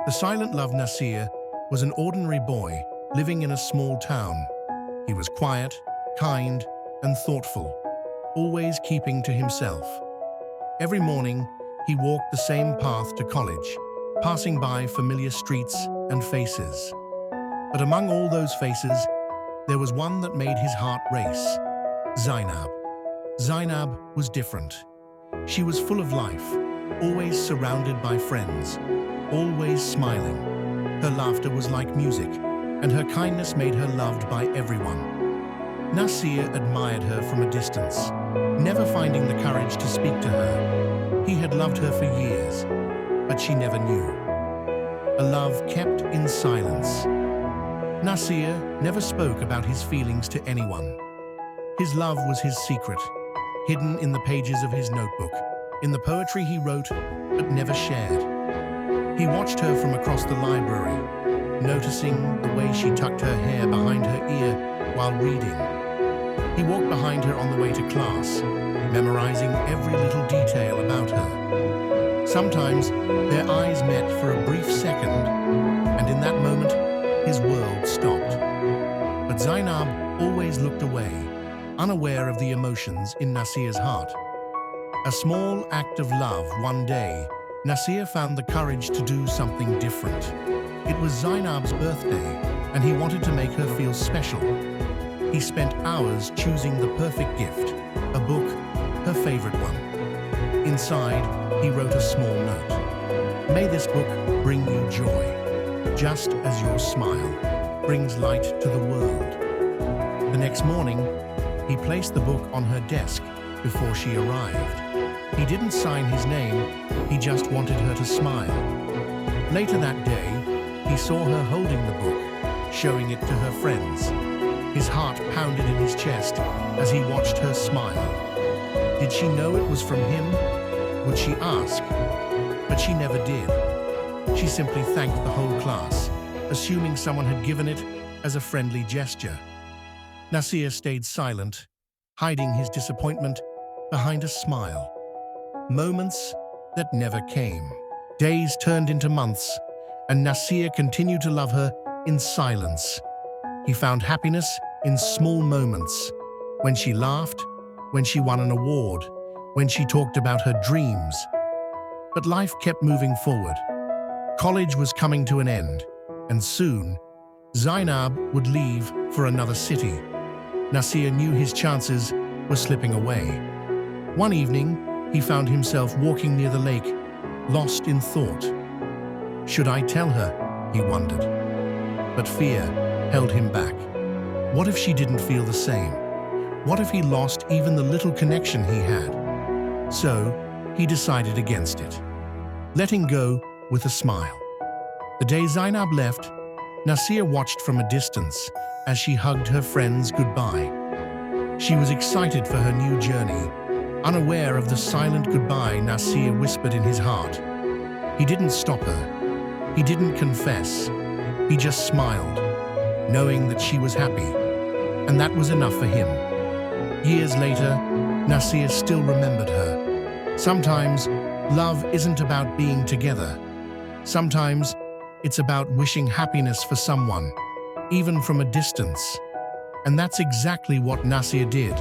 The silent love Nasir was an ordinary boy living in a small town. He was quiet, kind, and thoughtful, always keeping to himself. Every morning, he walked the same path to college, passing by familiar streets and faces. But among all those faces, there was one that made his heart race: Zainab. Zainab was different. She was full of life, always surrounded by friends, always smiling. Her laughter was like music, and her kindness made her loved by everyone. Nasir admired her from a distance, never finding the courage to speak to her. He had loved her for years, but she never knew. A love kept in silence. Nasir never spoke about his feelings to anyone. His love was his secret, hidden in the pages of his notebook, in the poetry he wrote but never shared. He watched her from across the library, noticing the way she tucked her hair behind her ear while reading. He walked behind her on the way to class, memorizing every little detail about her. Sometimes their eyes met for a brief second, and in that moment, his world stopped. But Zainab always looked away, unaware of the emotions in Nasir's heart. A small act of love one day, Nasir found the courage to do something different. It was Zainab's birthday, and he wanted to make her feel special. He spent hours choosing the perfect gift, a book, her favorite one. Inside, he wrote a small note. "May this book bring you joy, just as your smile brings light to the world." The next morning, he placed the book on her desk before she arrived. He didn't sign his name, he just wanted her to smile. Later that day, he saw her holding the book, showing it to her friends. His heart pounded in his chest as he watched her smile. Did she know it was from him? Would she ask? But she never did. She simply thanked the whole class, assuming someone had given it as a friendly gesture. Nasir stayed silent, hiding his disappointment behind a smile. Moments that never came. Days turned into months, and Nasir continued to love her in silence. He found happiness in small moments, when she laughed, when she won an award, when she talked about her dreams. But life kept moving forward. College was coming to an end, and soon, Zainab would leave for another city. Nasir knew his chances were slipping away. One evening, he found himself walking near the lake, lost in thought. Should I tell her? He wondered. But fear held him back. What if she didn't feel the same? What if he lost even the little connection he had? So, he decided against it, letting go with a smile. The day Zainab left, Nasir watched from a distance as she hugged her friends goodbye. She was excited for her new journey, unaware of the silent goodbye Nasir whispered in his heart. He didn't stop her. He didn't confess. He just smiled, knowing that she was happy, and that was enough for him. Years later, Nasir still remembered her. Sometimes, love isn't about being together. Sometimes, it's about wishing happiness for someone, even from a distance. And that's exactly what Nasir did.